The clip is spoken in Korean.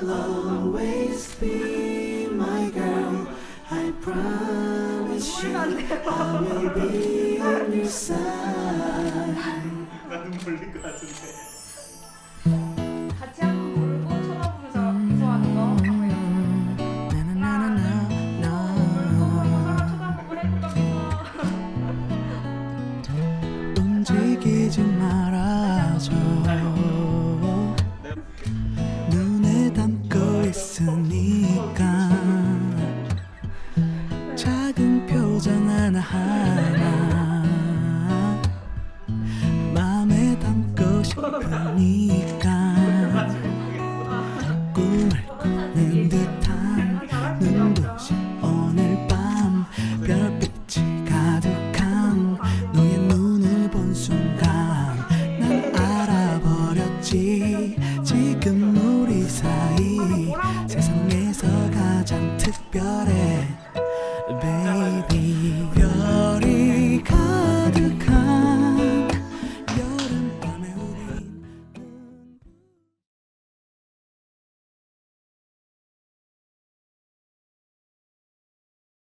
will always be my girl. I promise you I will be on your side. 나는 몰릴 것 같은데. 같이 한번 물고 쳐다보면서 기소하는 거 한번 해볼게요. 하나, 물고 서로 쳐다보고 해볼까 기소. 움직이지 말아줘. 눈에 담고 있으니까 작은 표정 하나하나 맘에 담고 싶으니까 꿈을 꾸는 듯한 눈부신 오늘 밤 별빛이 가득한 너의 눈을 본 순간 난 알아버렸지. 지금 우리 사이 세상에서 가장 특별해 baby.